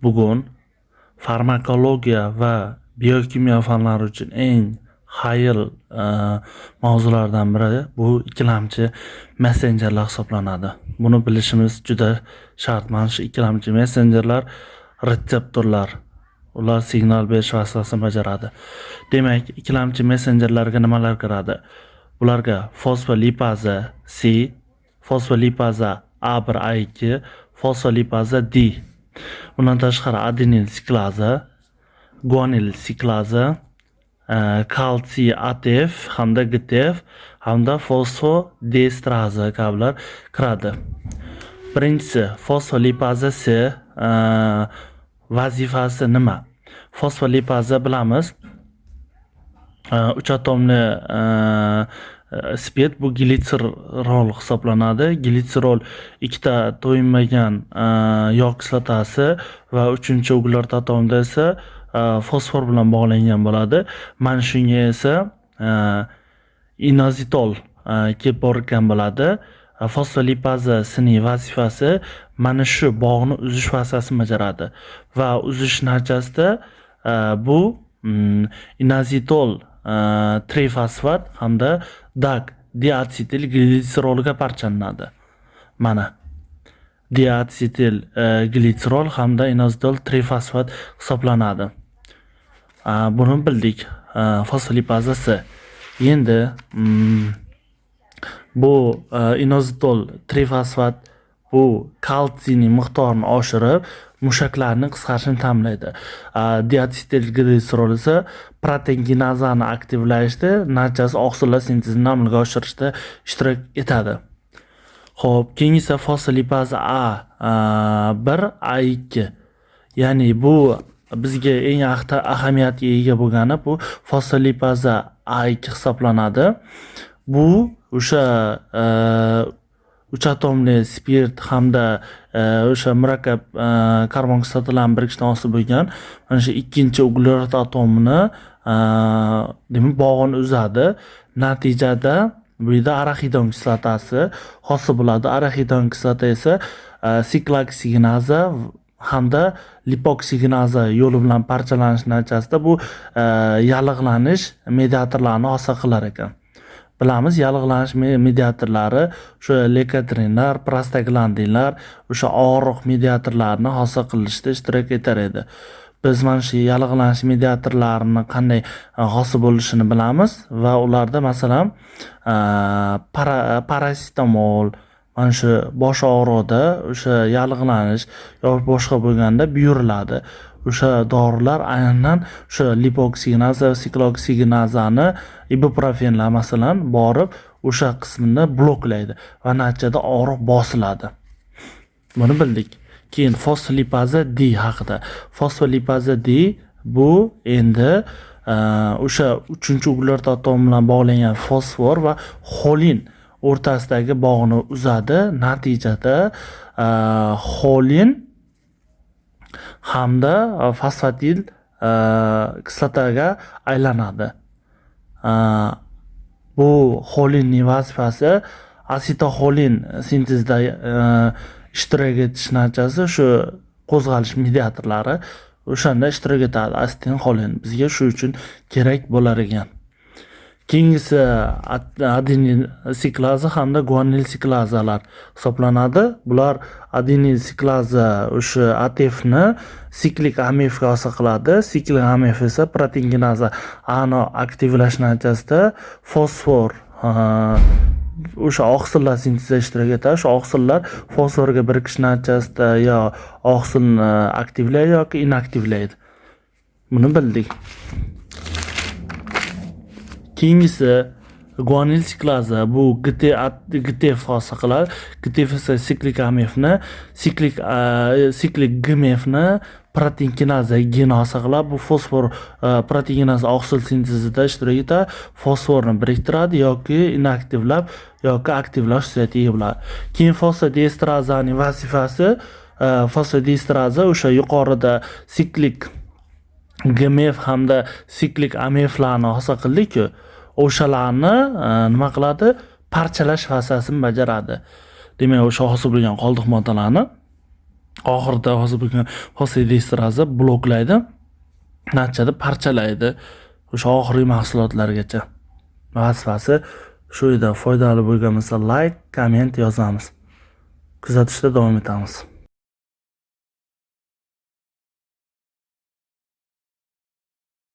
Bugun farmakologiya va biokimyo fanlari uchun eng hayil mavzulardan biri bu ikkilamchi messenjerlar hisoblanadi. Buni bilishimiz juda shart. Mana shu ikkilamchi messenjerlar retseptorlar. Ular signal berish vazifasini bajaradi. Demak, ikkilamchi messenjerlarga nimalar kiradi? Bularga fosfolipaza C, fosfolipaza A1, A2, fosfolipaza D. Bundan tashqari adenin siklaza, guanil siklaza, kalsiy ATF hamda GTF hamda fosfodiestraza kabilar kiradi. Birinchisi fosfolipaza C vazifasi nima? Fosfolipaza bilamiz, 3 atomli spirt bu glitserol hisoblanadi. Glitserol ikkita to'yinmagan yog' kislotasi va 3-uglerit atomida esa fosfor bilan bog'langan bo'ladi. Mana shunga esa inozitol kelib borgan bo'ladi. Fosfolipaza sining vazifasi mana shu bog'ni uzish vazifasini bajaradi va uzish natijasida bu inozitol trifosfat hamda DAG diasetil glitserolga parchalanadi. Mana diasetil glitserol hamda inozitol trifosfat hisoblanadi. Buni bildik. Fosfolipaza C. Endi bu inozitol trifosfat bu kalsiyning miqdorini oshirib, mushaklarning qisqarishini ta'minlaydi. Diasetil glitserol esa proteinkinazani aktivlashda, natijasi oqsillar sintezini amalga oshirishda ishtirok etadi. Xo'p, keyingisi fosfolipaza A1, A2. Ya'ni bu bizga eng ahamiyatga ega bo'lgani bu fosfolipaza A2 hisoblanadi. Bu o'sha 3 atomli spirt hamda o'sha murakkab karbon kislotalarning birikishdan hosil bo'lgan mana shu 2-uglerit atomini demak bog'ini uzadi. Natijada bu yerda arachidon kislotasi hosil bo'ladi. Arachidon kislota esa sikloksiginaza hamda lipoksiginaza yo'li bilan parchalanish natijasida bu yallig'lanish mediatorlarini hosil qilar ekan. Bilamiz, yallig'lanish mediatorlari o'sha lekotrinlar, prostaglandinlar, o'sha og'riq mediatorlarini hosil qilishda ishtirok etar edi. Biz mana shu yallig'lanish mediatorlarini qanday hosil bo'lishini bilamiz va ularda masalan parasetamol, mana shu bosh og'rig'ida o'sha yallig'lanish yoki boshqa bo'lganda buyuriladi. O'sha dorilar aynan o'sha lipoksiginaza va sikloksiginazni ibuprofenlar masalan borib o'sha qismini bloklaydi va natijada og'riq bosiladi. Buni bildik. Keyin fosfolipaza D haqida. Fosfolipaza D bu endi o'sha 3-uglerit atom bilan bog'langan fosfor va xolin o'rtasidagi bog'ni uzadi. Natijada xolin hamda fosfatil kislotaga aylanadi. Bu xolinning vazifasi asetoxolin sintezida ishtirok etish natijasi shu qo'zg'alish mediatorlari o'shanda ishtirok etadi. Asetilxolin bizga shu uchun kerak bo'lar ekan. Keyingisi adenin siklaza hamda guanil siklazalar hisoblanadi. Bular adenin siklaza o'sha ATFni siklik AMFga hosil qiladi. Siklik AMF esa proteinkinaza ani aktivlash natijasida fosfor o'sha oqsillar sintezida ishtirok etadi. O'sha oqsillar fosforga birikish natijasida yo oqsilni aktivlaydi yoki inaktivlaydi. Buni bildik. Keyingisi guanil siklaza bu GTF hosil qiladi. GTF esa siklik AMFni, siklik GMFni proteinkinaza geni hosil qiladi. Bu fosfor proteinkinaza oqsil sintezida ishtirok etadi. Fosforni biriktiradi yoki inaktivlab yoki aktivlash xususiyatiga ega bo'ladi. Keyin fosfodiestrazaning vazifasi fosfodiestraza o'sha yuqorida siklik GMF hamda siklik AMFlarni hosil qildik-ku. O'shalarni nima qiladi? Parchalash vazifasini bajaradi. Demak, o'sha hosil bo'lgan qoldiq moddalarni oxirida hozir bo'lgan fosilistirazni bloklaydi, natijada parchalaydi o'sha oxirgi mahsulotlargacha. Vazifasi shu edi. Foydali bo'lgan bo'lsa like, komment yozamiz. Kuzatishda davom etamiz.